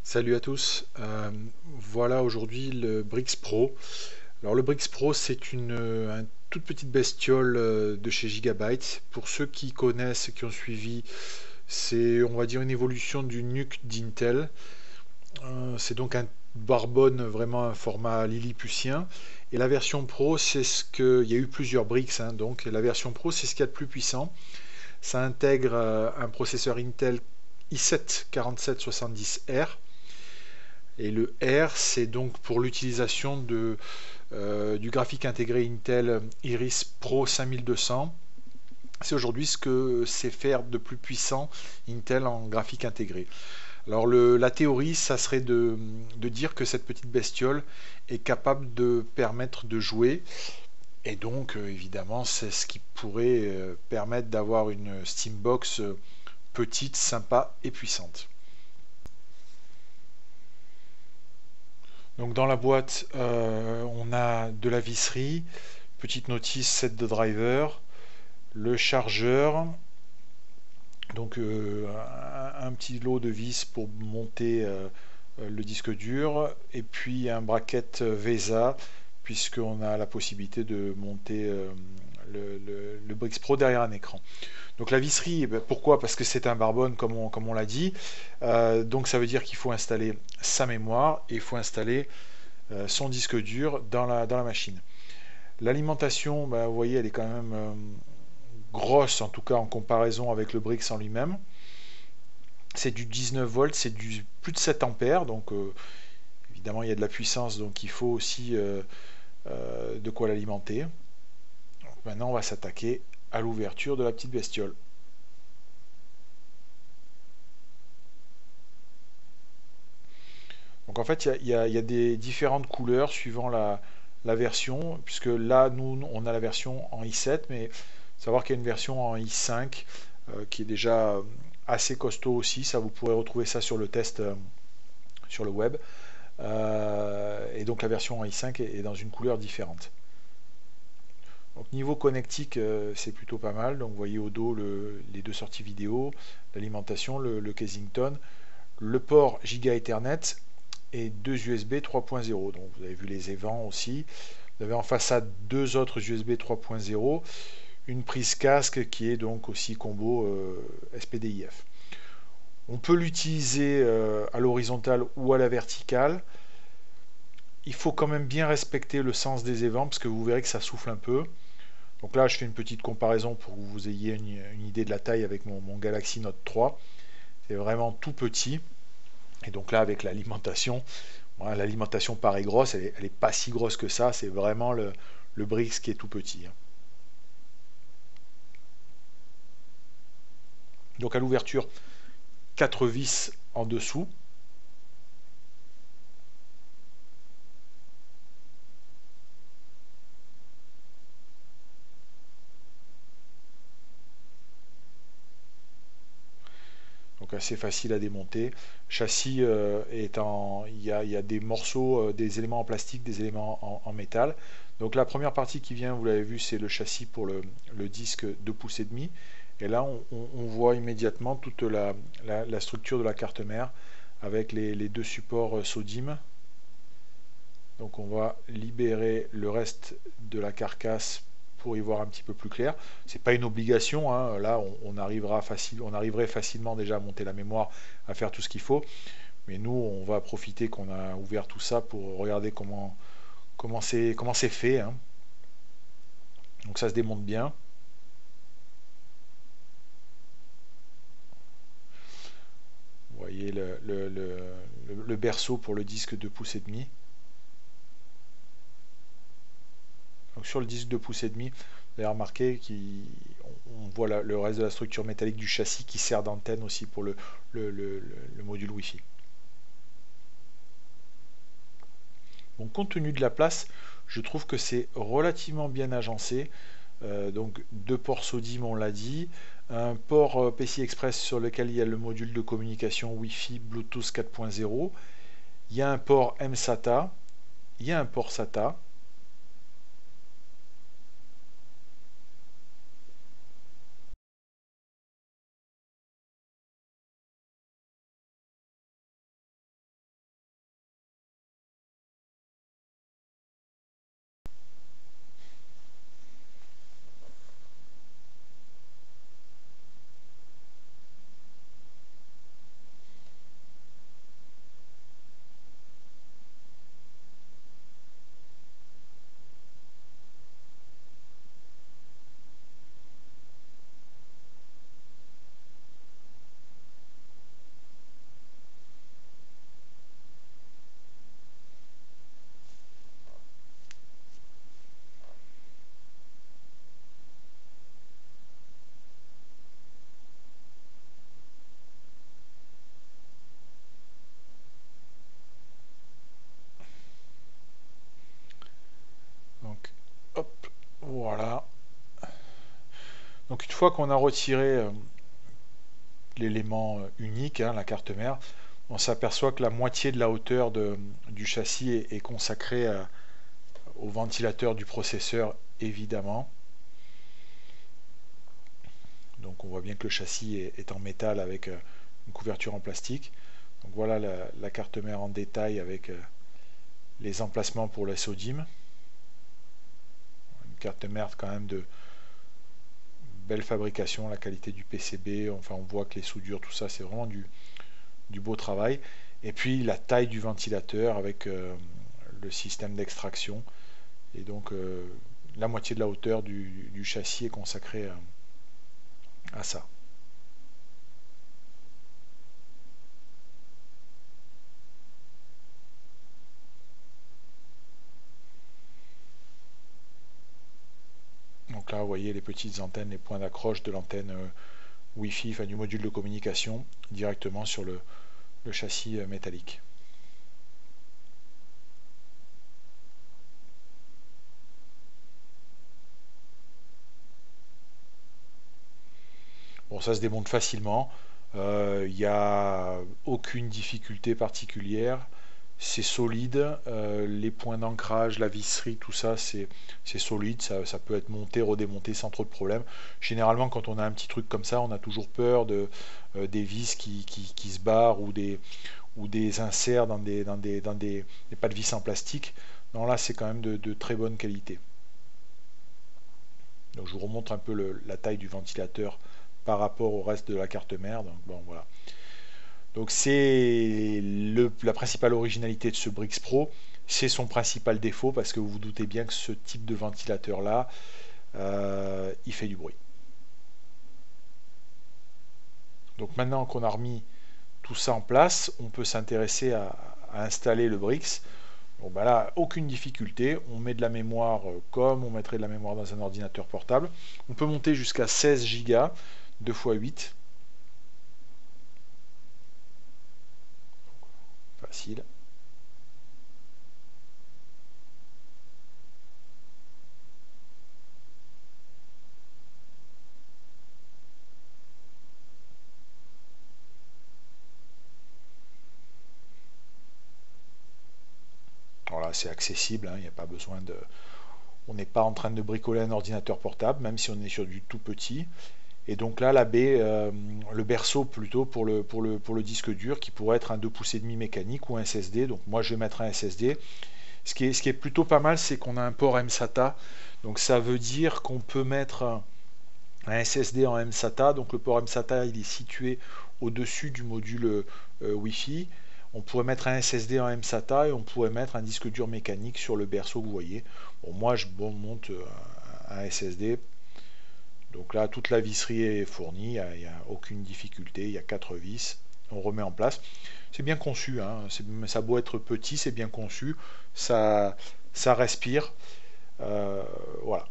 Salut à tous. Voilà aujourd'hui le Brix Pro. Alors le Brix Pro c'est une toute petite bestiole de chez Gigabyte. Pour ceux qui connaissent, qui ont suivi, c'est on va dire une évolution du NUC d'Intel. C'est donc un Barbone, vraiment un format lilliputien. Et la version Pro, c'est ce que il y a eu plusieurs Brix, hein, donc et la version Pro c'est ce qu'il y a de plus puissant. Ça intègre un processeur Intel i7 4770R. Et le R, c'est donc pour l'utilisation du graphique intégré Intel Iris Pro 5200. C'est aujourd'hui ce que sait faire de plus puissant Intel en graphique intégré. Alors la théorie, ça serait de dire que cette petite bestiole est capable de permettre de jouer. Et donc, évidemment, c'est ce qui pourrait permettre d'avoir une Steambox petite, sympa et puissante. Donc dans la boîte, on a de la visserie, petite notice, set de driver, le chargeur, donc un petit lot de vis pour monter le disque dur, et puis un bracket VESA, puisqu'on a la possibilité de monter le Brix Pro derrière un écran. Donc la visserie, eh ben, pourquoi? Parce que c'est un Barbone, comme on l'a dit. Donc ça veut dire qu'il faut installer sa mémoire et il faut installer son disque dur dans la machine. L'alimentation, bah, vous voyez, elle est quand même grosse, en tout cas en comparaison avec le Brix en lui-même. C'est du 19 volts, c'est du plus de 7 ampères, donc évidemment il y a de la puissance, donc il faut aussi de quoi l'alimenter. Donc, maintenant on va s'attaquer à l'ouverture de la petite bestiole. Donc en fait il y a des différentes couleurs suivant la version, puisque là nous on a la version en i7, mais savoir qu'il y a une version en i5 qui est déjà assez costaud aussi. Ça, vous pourrez retrouver ça sur le test sur le web. Et donc la version en i5 est dans une couleur différente. Donc niveau connectique, c'est plutôt pas mal. Donc vous voyez au dos les deux sorties vidéo, l'alimentation, le Kensington, le port Giga Ethernet et deux USB 3.0. Donc vous avez vu les évents aussi. Vous avez en façade deux autres USB 3.0, une prise casque qui est donc aussi combo SPDIF. On peut l'utiliser à l'horizontale ou à la verticale. Il faut quand même bien respecter le sens des évents parce que vous verrez que ça souffle un peu. Donc là, je fais une petite comparaison pour que vous ayez une idée de la taille avec mon Galaxy Note 3. C'est vraiment tout petit. Et donc là, avec l'alimentation, voilà, l'alimentation paraît grosse, elle est pas si grosse que ça. C'est vraiment le Brix qui est tout petit. Donc à l'ouverture, 4 vis en dessous. Donc assez facile à démonter. Châssis il y a des morceaux, des éléments en plastique, des éléments en métal. Donc la première partie qui vient, vous l'avez vu, c'est le châssis pour le disque 2 pouces et demi. Et là, on voit immédiatement toute la structure de la carte mère avec les deux supports SODIMM. Donc on va libérer le reste de la carcasse pour y voir un petit peu plus clair. C'est pas une obligation, hein. Là on arriverait facilement déjà à monter la mémoire, à faire tout ce qu'il faut. Mais nous on va profiter qu'on a ouvert tout ça pour regarder comment c'est fait, hein. Donc ça se démonte bien. Vous voyez le berceau pour le disque 2 pouces et demi. Donc sur le disque 2 pouces et demi, vous avez remarqué qu'on voit le reste de la structure métallique du châssis qui sert d'antenne aussi pour le module Wi-Fi. Donc compte tenu de la place, je trouve que c'est relativement bien agencé. Donc deux ports SODIMM, on l'a dit, un port PCI Express sur lequel il y a le module de communication Wi-Fi Bluetooth 4.0, il y a un port mSATA, il y a un port SATA. fois qu'on a retiré l'élément unique, hein, la carte mère, on s'aperçoit que la moitié de la hauteur du châssis est consacrée au ventilateur du processeur, évidemment. Donc on voit bien que le châssis est en métal avec une couverture en plastique. Donc voilà la carte mère en détail avec les emplacements pour la SODIMM. Une carte mère quand même de belle fabrication, la qualité du PCB, enfin on voit que les soudures, tout ça, c'est vraiment du beau travail. Et puis la taille du ventilateur avec le système d'extraction. Et donc la moitié de la hauteur du châssis est consacrée à ça. Donc là, vous voyez les petites antennes, les points d'accroche de l'antenne Wi-Fi, enfin du module de communication, directement sur le châssis métallique. Bon, ça se démonte facilement. Il n'y a aucune difficulté particulière. C'est solide. Les points d'ancrage, la visserie, tout ça, c'est solide. Ça peut être monté, redémonté sans trop de problème. Généralement, quand on a un petit truc comme ça, on a toujours peur des vis qui se barrent ou des inserts dans des pas de vis en plastique. Non, là, c'est quand même de très bonne qualité. Donc, je vous remontre un peu la taille du ventilateur par rapport au reste de la carte mère. Donc, bon, voilà. Donc c'est la principale originalité de ce Brix Pro, c'est son principal défaut parce que vous vous doutez bien que ce type de ventilateur là, il fait du bruit. Donc maintenant qu'on a remis tout ça en place, on peut s'intéresser à installer le Brix. Bon bah là, aucune difficulté, on met de la mémoire comme on mettrait de la mémoire dans un ordinateur portable. On peut monter jusqu'à 16 Go, 2x8. Facile. Voilà, c'est accessible, hein, il n'y a pas besoin de... On n'est pas en train de bricoler un ordinateur portable, même si on est sur du tout petit. Et donc là, la baie, le berceau plutôt pour le disque dur, qui pourrait être un 2,5 pouces mécanique ou un SSD. Donc moi, je vais mettre un SSD. Ce qui est plutôt pas mal, c'est qu'on a un port mSATA. Donc ça veut dire qu'on peut mettre un SSD en mSATA. Donc le port mSATA, il est situé au-dessus du module Wi-Fi. On pourrait mettre un SSD en mSATA et on pourrait mettre un disque dur mécanique sur le berceau que vous voyez. Bon, moi, je monte un SSD. Donc là, toute la visserie est fournie, il n'y a aucune difficulté, il y a 4 vis, on remet en place. C'est bien conçu, hein, ça a beau être petit, c'est bien conçu, ça respire. Voilà.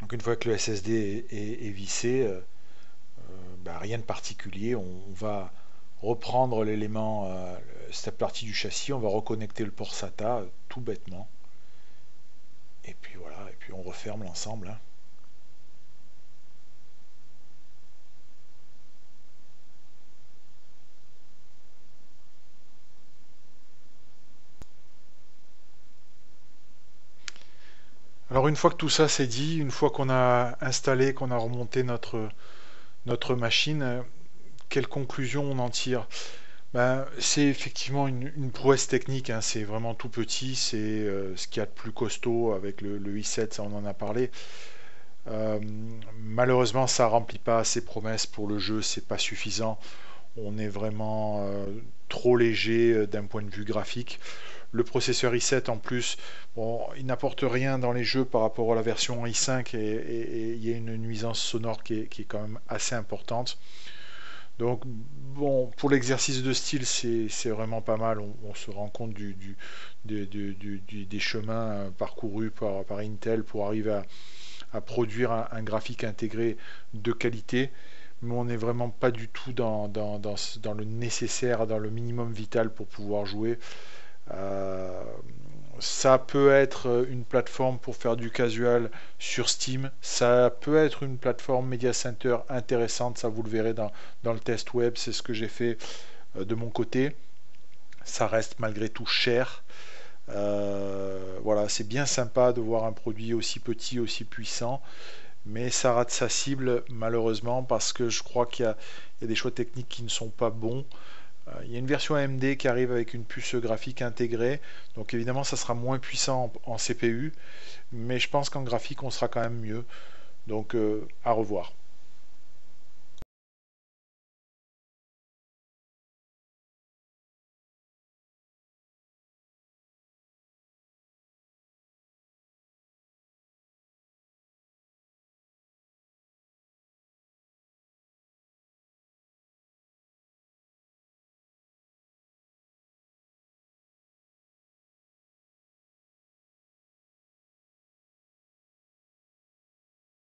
Donc une fois que le SSD est vissé, bah, rien de particulier, on va reprendre l'élément, cette partie du châssis, on va reconnecter le port SATA tout bêtement. Et puis voilà, et puis on referme l'ensemble, hein. Alors une fois que tout ça c'est dit, une fois qu'on a installé, qu'on a remonté notre machine, quelle conclusion on en tire? Ben, c'est effectivement une prouesse technique, hein, c'est vraiment tout petit, c'est ce qu'il y a de plus costaud avec le i7, ça on en a parlé. Euh, Malheureusement, ça remplit pas ses promesses pour le jeu, c'est pas suffisant. On est vraiment trop léger d'un point de vue graphique. Le processeur i7 en plus, bon, il n'apporte rien dans les jeux par rapport à la version i5 et il y a une nuisance sonore qui est quand même assez importante. Donc bon, pour l'exercice de style, c'est vraiment pas mal. On se rend compte des chemins parcourus par Intel pour arriver à produire un graphique intégré de qualité. Mais on n'est vraiment pas du tout dans le nécessaire, dans le minimum vital pour pouvoir jouer. Euh, Ça peut être une plateforme pour faire du casual sur Steam. Ça peut être une plateforme Media Center intéressante. Ça, vous le verrez dans le test web. C'est ce que j'ai fait de mon côté. Ça reste malgré tout cher. Voilà, c'est bien sympa de voir un produit aussi petit, aussi puissant. Mais ça rate sa cible malheureusement parce que je crois qu'il y a des choix techniques qui ne sont pas bons. Il y a une version AMD qui arrive avec une puce graphique intégrée, donc évidemment ça sera moins puissant en CPU, mais je pense qu'en graphique on sera quand même mieux, donc à revoir.